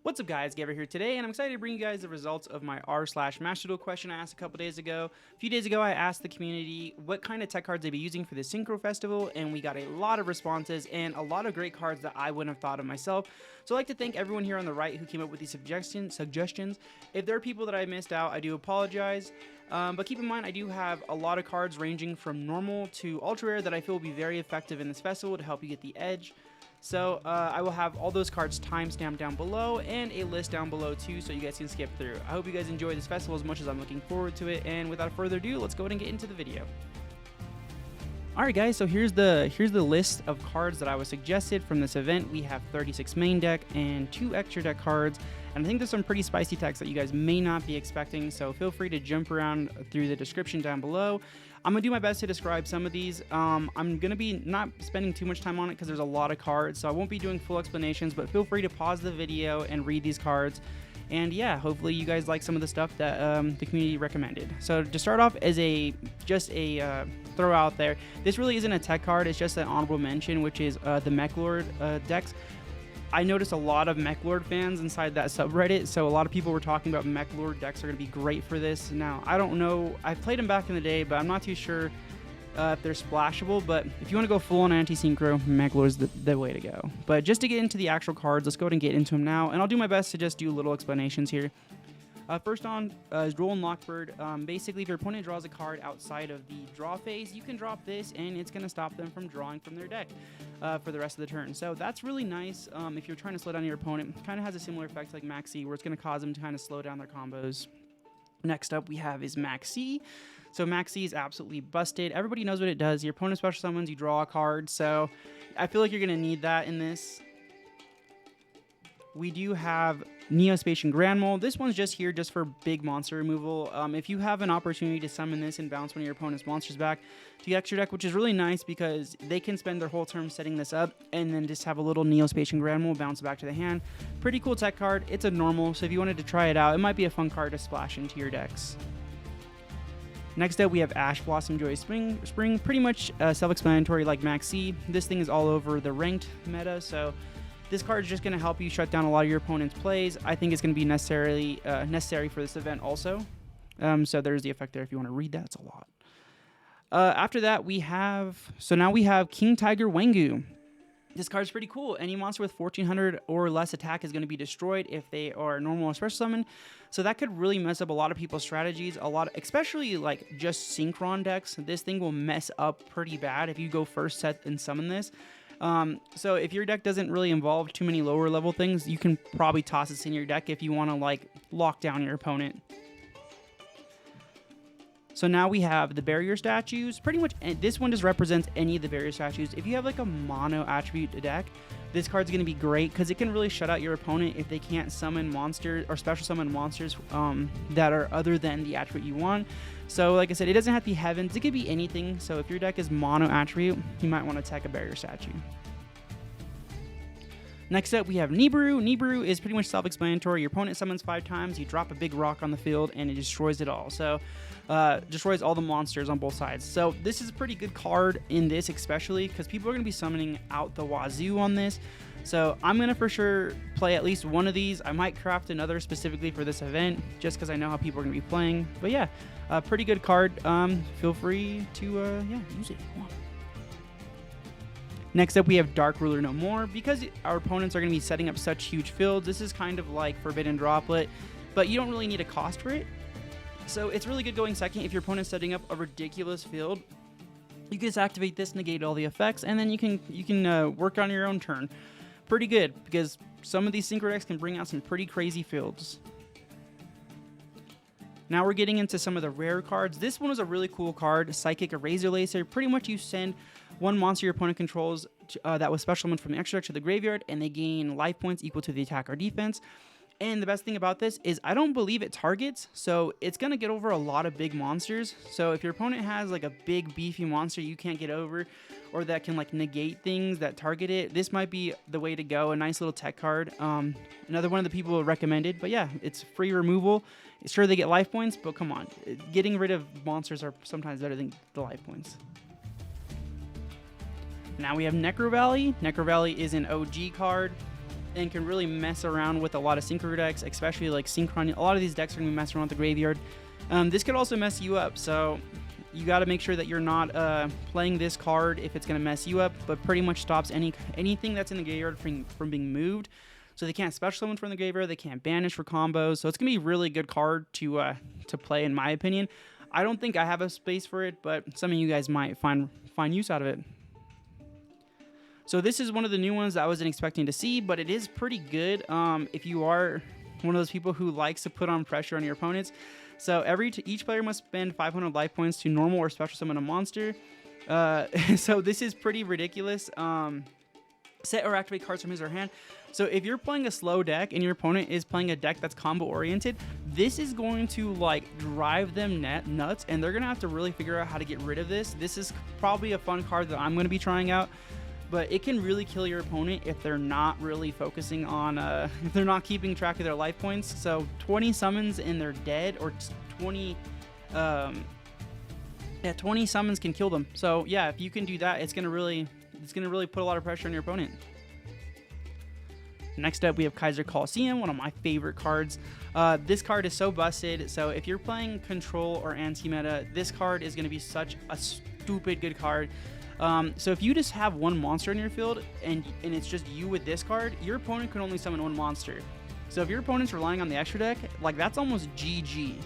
What's up guys, Gaver here today, and I'm excited to bring you guys the results of my r/Master Duel question I asked a couple days ago. A few days ago I asked the community what kind of tech cards they'd be using for the Synchro Festival, and we got a lot of responses and a lot of great cards that I wouldn't have thought of myself. So I'd like to thank everyone here on the right who came up with these suggestions. If there are people that I missed out, I do apologize. But keep in mind, I do have a lot of cards ranging from normal to ultra rare that I feel will be very effective in this festival to help you get the edge. So I will have all those cards timestamped down below and a list down below too, so you guys can skip through. I hope you guys enjoy this festival as much as I'm looking forward to it, and without further ado, let's go ahead and get into the video. Alright guys, so here's the list of cards that I was suggested from this event. We have 36 main deck and 2 extra deck cards, and I think there's some pretty spicy techs that you guys may not be expecting, so feel free to jump around through the description down below. I'm going to do my best to describe some of these. I'm going to be not spending too much time on it because there's a lot of cards, so I won't be doing full explanations, but feel free to pause the video and read these cards. And yeah, hopefully you guys like some of the stuff that the community recommended. So to start off as just a throw out there, this really isn't a tech card, it's just an honorable mention, which is the Meklord decks. I noticed a lot of Meklord fans inside that subreddit, so a lot of people were talking about Meklord decks are going to be great for this. Now, I don't know, I played them back in the day, but I'm not too sure if they're splashable, but if you want to go full on anti-synchro, Meklord is the way to go. But just to get into the actual cards, let's go ahead and get into them now, and I'll do my best to just do little explanations here. First on is Droll and Lockbird. Basically, if your opponent draws a card outside of the draw phase, you can drop this, and it's going to stop them from drawing from their deck for the rest of the turn. So that's really nice if you're trying to slow down your opponent. Kind of has a similar effect like Maxx, where it's going to cause them to kind of slow down their combos. Next up we have is Maxx. So Maxx is absolutely busted. Everybody knows what it does. Your opponent special summons, you draw a card. So I feel like you're going to need that in this. We do have Neo-Spacian Granel. This one's just here just for big monster removal. If you have an opportunity to summon this and bounce one of your opponent's monsters back to the extra deck, which is really nice because they can spend their whole turn setting this up and then just have a little Neo-Spacian Granel bounce back to the hand. Pretty cool tech card. It's a normal, so if you wanted to try it out, it might be a fun card to splash into your decks. Next up, we have Ash Blossom Joyous Spring. Pretty much self-explanatory like Maxx. This thing is all over the ranked meta, so this card is just going to help you shut down a lot of your opponent's plays. I think it's going to be necessary for this event also. So there's the effect there if you want to read that. It's a lot. After that, now we have King Tiger Wanghu. This card is pretty cool. Any monster with 1400 or less attack is going to be destroyed if they are normal or special summon. So that could really mess up a lot of people's strategies. Especially like just Synchron decks. This thing will mess up pretty bad if you go first set and summon this. So if your deck doesn't really involve too many lower level things, you can probably toss this in your deck if you want to like lock down your opponent. So now we have the barrier statues. Pretty much this one just represents any of the barrier statues. If you have like a mono attribute deck, this card's going to be great because it can really shut out your opponent if they can't summon monsters or special summon monsters that are other than the attribute you want. So like I said, it doesn't have to be heavens, it could be anything. So if your deck is mono attribute, you might want to attack a barrier statue. Next up, we have Nibiru. Nibiru is pretty much self-explanatory. Your opponent summons 5 times, you drop a big rock on the field, and it destroys it all. So, destroys all the monsters on both sides. So, this is a pretty good card in this, especially, because people are going to be summoning out the wazoo on this. So, I'm going to for sure play at least one of these. I might craft another specifically for this event, just because I know how people are going to be playing. But yeah, a pretty good card. Feel free to, use it if you want. Next up, we have Dark Ruler No More. Because our opponents are going to be setting up such huge fields, this is kind of like Forbidden Droplet, but you don't really need a cost for it. So it's really good going second if your opponent's setting up a ridiculous field. You can just activate this, negate all the effects, and then you can work on your own turn. Pretty good, because some of these Synchro decks can bring out some pretty crazy fields. Now we're getting into some of the rare cards. This one was a really cool card, Psychic Eraser Laser. Pretty much you send one monster your opponent controls that was special summoned from the extra deck to the graveyard, and they gain life points equal to the attack or defense. And the best thing about this is I don't believe it targets, so it's going to get over a lot of big monsters. So if your opponent has like a big beefy monster you can't get over, or that can like negate things that target it, this might be the way to go. A nice little tech card. Another one of the people recommended, but yeah, it's free removal. Sure, they get life points, but come on, getting rid of monsters are sometimes better than the life points. Now we have Necrovalley. Necrovalley is an OG card. and can really mess around with a lot of synchro decks, especially like Synchron. A lot of these decks are going to be messing around with the graveyard. This could also mess you up, so you got to make sure that you're not playing this card if it's going to mess you up, but pretty much stops anything that's in the graveyard from being moved. So they can't special summon from the graveyard, they can't banish for combos, so it's going to be a really good card to play in my opinion. I don't think I have a space for it, but some of you guys might find use out of it. So this is one of the new ones that I wasn't expecting to see, but it is pretty good if you are one of those people who likes to put on pressure on your opponents. So each player must spend 500 life points to normal or special summon a monster. So this is pretty ridiculous. Set or activate cards from his or her hand. So if you're playing a slow deck and your opponent is playing a deck that's combo oriented, this is going to like drive them nuts, and they're gonna have to really figure out how to get rid of this. This is probably a fun card that I'm gonna be trying out, but it can really kill your opponent if they're not really focusing on if they're not keeping track of their life points. So 20 summons and they're dead, or 20 summons can kill them. So yeah, if you can do that, it's gonna really put a lot of pressure on your opponent. Next up, we have Kaiser Colosseum, one of my favorite cards. This card is so busted, so if you're playing control or anti-meta, this card is going to be such a stupid good card. So if you just have one monster in your field and it's just you with this card, your opponent can only summon one monster. So if your opponent's relying on the extra deck, like that's almost GG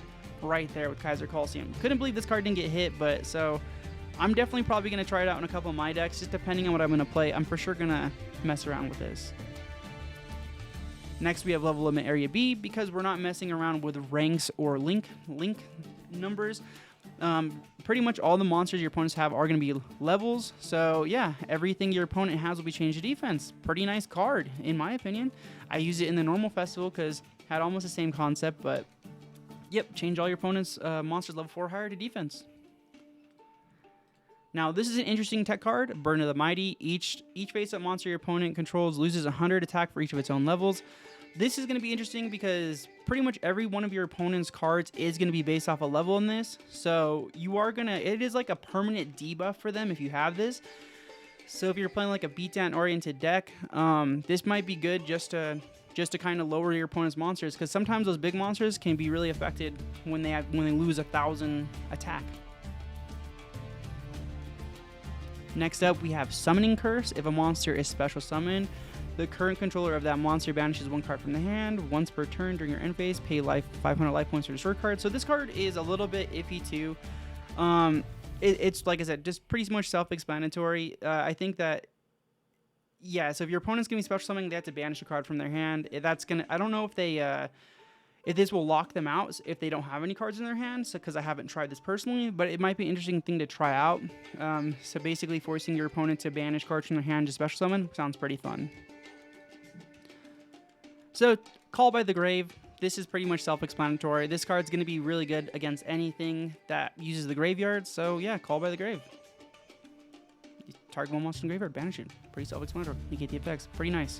right there with Kaiser Colosseum. Couldn't believe this card didn't get hit, but so I'm definitely probably going to try it out in a couple of my decks, just depending on what I'm going to play. I'm for sure going to mess around with this. Next, we have level limit area B, because we're not messing around with ranks or link numbers. Pretty much all the monsters your opponents have are going to be levels. So yeah, everything your opponent has will be changed to defense. Pretty nice card, in my opinion. I use it in the normal festival because it had almost the same concept, but yep, change all your opponent's monsters level 4 higher to defense. Now, this is an interesting tech card, Burden of the Mighty. Each face-up monster your opponent controls loses 100 attack for each of its own levels. This is going to be interesting because pretty much every one of your opponent's cards is going to be based off a level in this. So you are going to, it is like a permanent debuff for them if you have this. So if you're playing like a beatdown-oriented deck, this might be good just to kind of lower your opponent's monsters, because sometimes those big monsters can be really affected when they lose 1,000 attack. Next up, we have Summoning Curse. If a monster is special summoned, the current controller of that monster banishes one card from the hand. Once per turn during your end phase, pay 500 life points to destroy card. So this card is a little bit iffy too. It's like I said, just pretty much self-explanatory. I think that, yeah, so if your opponent's going to be special summoning, they have to banish a card from their hand. That's going to, I don't know if they... if this will lock them out if they don't have any cards in their hands, because I haven't tried this personally, but it might be an interesting thing to try out. So basically forcing your opponent to banish cards from their hand to special summon sounds pretty fun. So, Call by the Grave. This is pretty much self-explanatory. This card's going to be really good against anything that uses the graveyard, so yeah, Call by the Grave. You target one monster in the graveyard, banish it. Pretty self-explanatory. You get the effects. Pretty nice.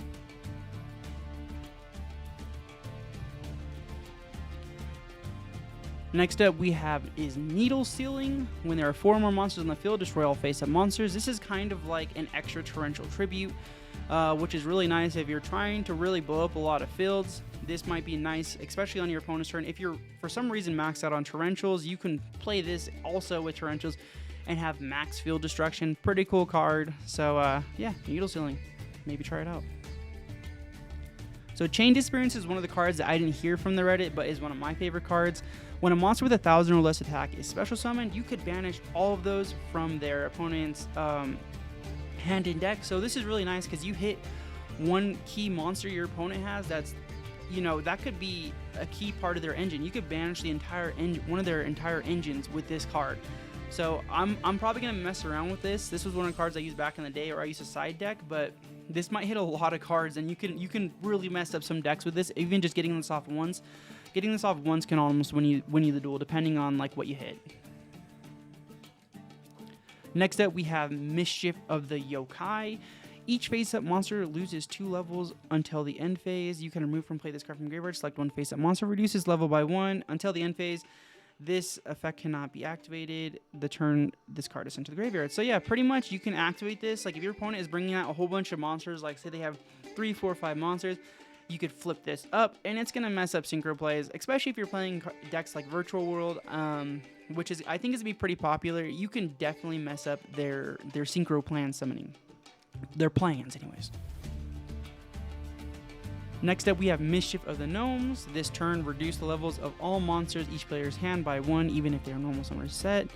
Next up we have is Needle Sealing. When there are 4 more monsters on the field, destroy all face-up monsters. This is kind of like an extra torrential tribute, which is really nice if you're trying to really blow up a lot of fields. This might be nice, especially on your opponent's turn. If you're for some reason maxed out on torrentials, you can play this also with torrentials and have max field destruction. Pretty cool card. So yeah, Needle Sealing. Maybe try it out. So Chain Disaperance is one of the cards that I didn't hear from the Reddit, but is one of my favorite cards. When a monster with 1,000 or less attack is special summoned, you could banish all of those from their opponent's hand and deck. So this is really nice because you hit one key monster your opponent has that's, you know, that could be a key part of their engine. You could banish the entire one of their entire engines with this card. So I'm probably going to mess around with this. This was one of the cards I used back in the day, or I used a side deck, but this might hit a lot of cards, and you can really mess up some decks with this, even just getting this off once. Getting this off once can almost win you the duel, depending on like what you hit. Next up, we have Mischief of the Yokai. Each face-up monster loses 2 levels until the end phase. You can remove from play this card from graveyard. Select one face-up monster, reduces level by 1 until the end phase. this effect cannot be activated the turn this card is sent to the graveyard. So yeah, pretty much you can activate this. Like if your opponent is bringing out a whole bunch of monsters, like say they have 3, 4, 5 monsters, you could flip this up and it's gonna mess up synchro plays, especially if you're playing decks like Virtual World, which is I think is gonna be pretty popular. You can definitely mess up their synchro plan summoning, their plans anyways. Next up, we have Mischief of the Gnomes. This turn, reduce the levels of all monsters each player's hand by 1, even if they are normal summoner set.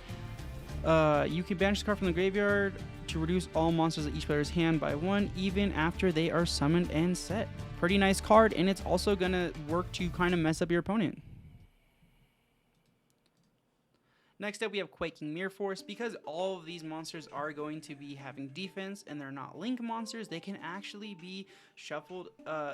You can banish the card from the graveyard to reduce all monsters at each player's hand by 1, even after they are summoned and set. Pretty nice card, and it's also going to work to kind of mess up your opponent. Next up, we have Quaking Mirror Force. Because all of these monsters are going to be having defense and they're not link monsters, they can actually be shuffled.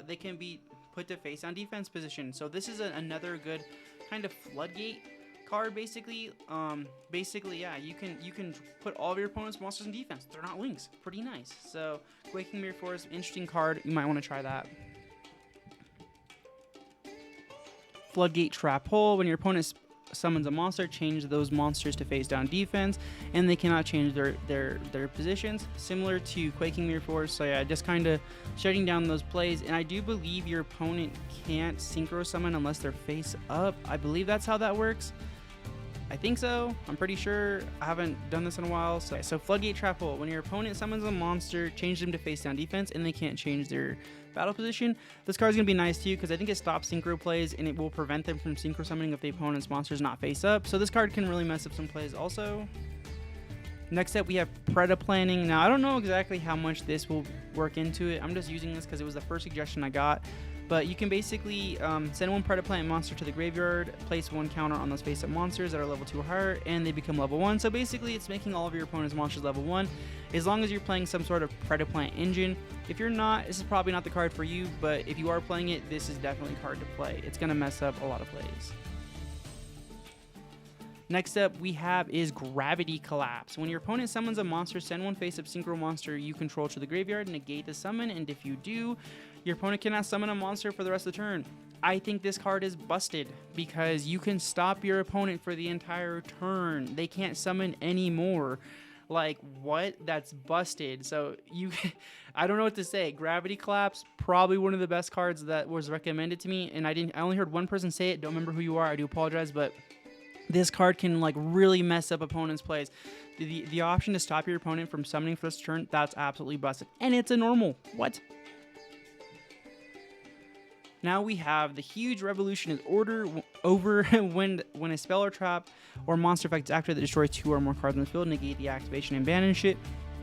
They can be put to face on defense position. So this is another good kind of Floodgate card, basically. Yeah, you can put all of your opponent's monsters in defense. They're not links. Pretty nice. So Quaking Mirror Force, interesting card. You might want to try that. Floodgate Trap Hole. When your opponent summons a monster, change those monsters to face down defense, and they cannot change their positions, similar to Quaking Mirror Force. So yeah, just kind of shutting down those plays. And I do believe your opponent can't synchro summon unless they're face up. I believe that's how that works. I think so. I'm pretty sure. I haven't done this in a while. So Floodgate Trap Hole. When your opponent summons a monster, change them to face down defense, and they can't change their battle position. This card's gonna be nice too because I think it stops synchro plays and it will prevent them from synchro summoning if the opponent's monster's not face up. So this card can really mess up some plays also. Next up, we have Predaplanning. Now I don't know exactly how much this will work into it. I'm just using this because it was the first suggestion I got. But you can basically send one Predaplanning monster to the graveyard, place 1 counter on those face-up monsters that are level 2 or higher, and they become level 1. So basically, it's making all of your opponent's monsters level 1, as long as you're playing some sort of Predaplant engine. If you're not, this is probably not the card for you, but if you are playing it, this is definitely a card to play. It's going to mess up a lot of plays. Next up we have is Gravity Collapse. When your opponent summons a monster, send one face-up synchro monster you control to the graveyard, negate the summon, and if you do, your opponent cannot summon a monster for the rest of the turn. I think this card is busted because you can stop your opponent for the entire turn. They can't summon anymore. Like, what? That's busted. So I don't know what to say. Gravity Collapse, probably one of the best cards that was recommended to me, and I only heard one person say it. Don't remember who you are. I do apologize, but this card can like really mess up opponents' plays. The option to stop your opponent from summoning for this turn, that's absolutely busted. And it's a normal. What? Now we have the huge revolution is order over when a spell or trap or monster effect is activated that destroys 2 or more cards in the field, negate the activation and banish it.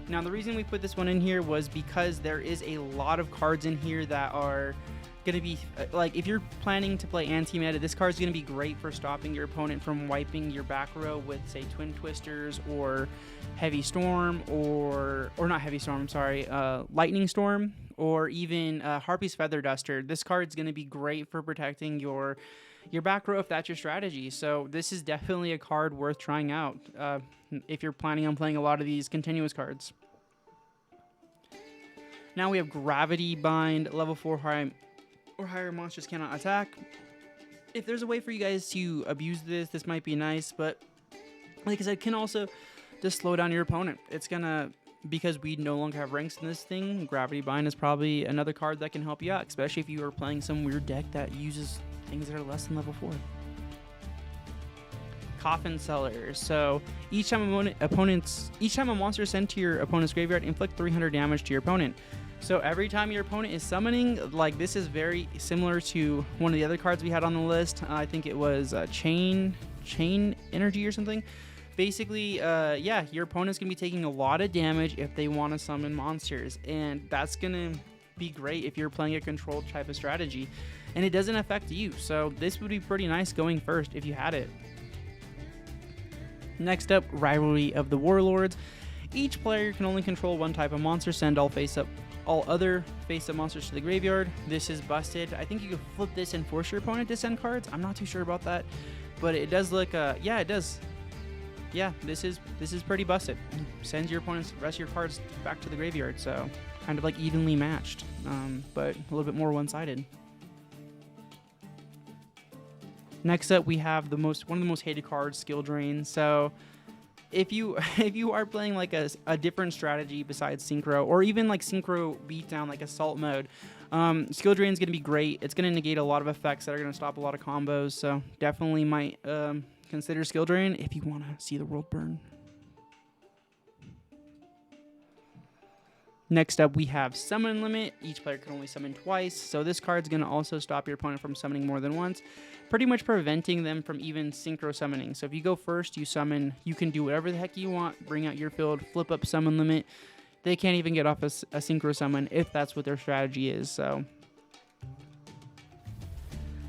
Now the reason we put this one in here was because there is a lot of cards in here that are going to be, like, if you're planning to play anti-meta, this card's going to be great for stopping your opponent from wiping your back row with, say, Twin Twisters or Heavy Storm, or not Heavy Storm, I'm sorry, Lightning Storm, or even Harpy's Feather Duster. This card's going to be great for protecting your back row if that's your strategy. So this is definitely a card worth trying out if you're planning on playing a lot of these continuous cards. Now we have Gravity Bind, level 4 high or higher monsters cannot attack. If there's a way for you guys to abuse this might be nice, but like I said, can also just slow down your opponent. It's gonna, because we no longer have ranks in this thing, Gravity Bind is probably another card that can help you out, especially if you are playing some weird deck that uses things that are less than level 4. Coffin Seller. So each time a monster is sent to your opponent's graveyard, inflict 300 damage to your opponent. So every time your opponent is summoning, like, this is very similar to one of the other cards we had on the list. I think it was Chain Energy or something. Basically, yeah, your opponent's going to be taking a lot of damage if they want to summon monsters. And that's going to be great if you're playing a controlled type of strategy. And it doesn't affect you. So this would be pretty nice going first if you had it. Next up, Rivalry of the Warlords. Each player can only control one type of monster. Send all other face-up monsters to the graveyard. This is busted. I think you could flip this and force your opponent to send cards. I'm not too sure about that, but it does look, yeah, it does. Yeah, this is pretty busted. Sends your opponent's rest of your cards back to the graveyard, so kind of like evenly matched, but a little bit more one-sided. Next up, we have one of the most hated cards, Skill Drain. So if you are playing like a different strategy besides Synchro, or even like Synchro beatdown like Assault mode, Skill Drain is going to be great. It's going to negate a lot of effects that are going to stop a lot of combos. So definitely might consider Skill Drain if you want to see the world burn. Next up, we have Summon Limit. Each player can only summon twice, so this card's going to also stop your opponent from summoning more than once, pretty much preventing them from even Synchro summoning. So if you go first, you summon, you can do whatever the heck you want, bring out your field, flip up Summon Limit. They can't even get off a Synchro summon if that's what their strategy is. So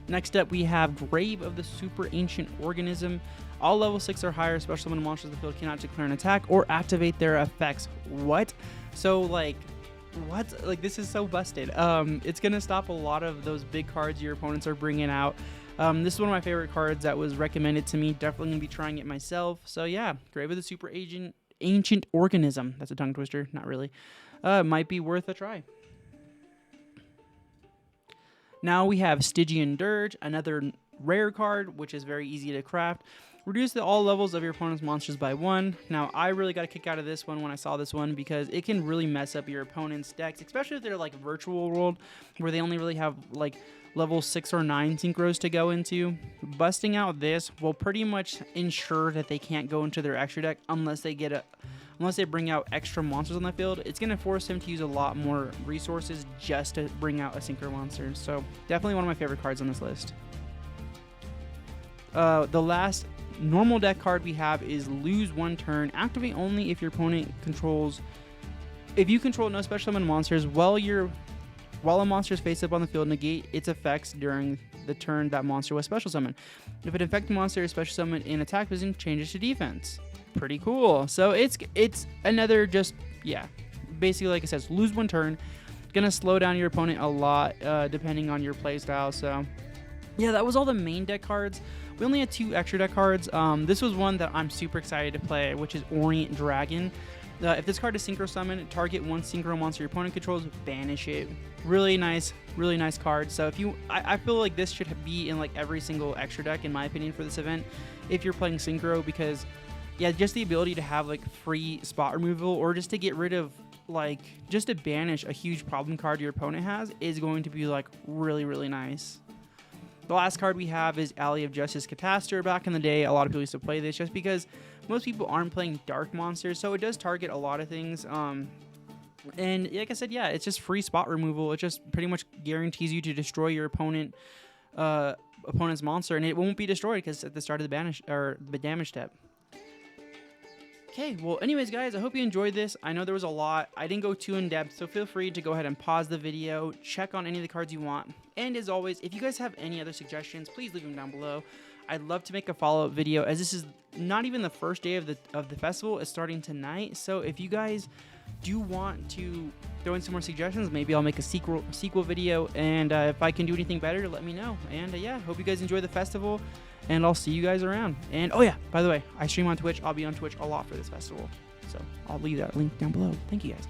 next up, we have Grave of the Super Ancient Organism. All level 6 or higher special summon monsters in the field cannot declare an attack or activate their effects. What? So like, what? Like, this is so busted. It's gonna stop a lot of those big cards your opponents are bringing out. This is one of my favorite cards that was recommended to me. Definitely gonna be trying it myself. So yeah, Grave of the Super Ancient Organism. That's a tongue twister. Not really. Might be worth a try. Now we have Stylgian Dirge, another rare card, which is very easy to craft. Reduce all levels of your opponent's monsters by 1. Now, I really got a kick out of this one when I saw this one because it can really mess up your opponent's decks, especially if they're like Virtual World, where they only really have like level 6 or 9 Synchros to go into. Busting out this will pretty much ensure that they can't go into their extra deck unless they bring out extra monsters on the field. It's going to force them to use a lot more resources just to bring out a Synchro monster. So, definitely one of my favorite cards on this list. The last normal deck card we have is Lose 1 Turn. Activate only if your opponent controls. If you control no special summon monsters while a monster is face up on the field, negate its effects during the turn that monster was special summoned. If an infected monster is special summoned in attack position, changes to defense. Pretty cool. So it's another just, yeah, basically like it says, lose 1 turn. Gonna slow down your opponent a lot depending on your playstyle. So yeah, that was all the main deck cards. We only had 2 extra deck cards. This was one that I'm super excited to play, which is Orient Dragon. If this card is Synchro Summon, target 1 Synchro monster your opponent controls, banish it. Really nice card. So if I feel like this should be in like every single extra deck, in my opinion, for this event, if you're playing Synchro, because yeah, just the ability to have like free spot removal, or just to get rid of, like, just to banish a huge problem card your opponent has, is going to be like really nice. The last card we have is Alley of Justice Catastor. Back in the day, a lot of people used to play this just because most people aren't playing dark monsters, so it does target a lot of things. And like I said, yeah, it's just free spot removal. It just pretty much guarantees you to destroy your opponent's monster, and it won't be destroyed because at the start of the damage step. Okay, well, anyways, guys, I hope you enjoyed this. I know there was a lot. I didn't go too in-depth, so feel free to go ahead and pause the video, check on any of the cards you want. And as always, if you guys have any other suggestions, please leave them down below. I'd love to make a follow-up video, as this is not even the first day of the festival. It's starting tonight, so if you guys do want to throw in some more suggestions, maybe I'll make a sequel video, and if I can do anything better, let me know. And yeah, hope you guys enjoy the festival, and I'll see you guys around. And oh yeah, by the way, I stream on Twitch. I'll be on Twitch a lot for this festival, so I'll leave that link down below. Thank you guys.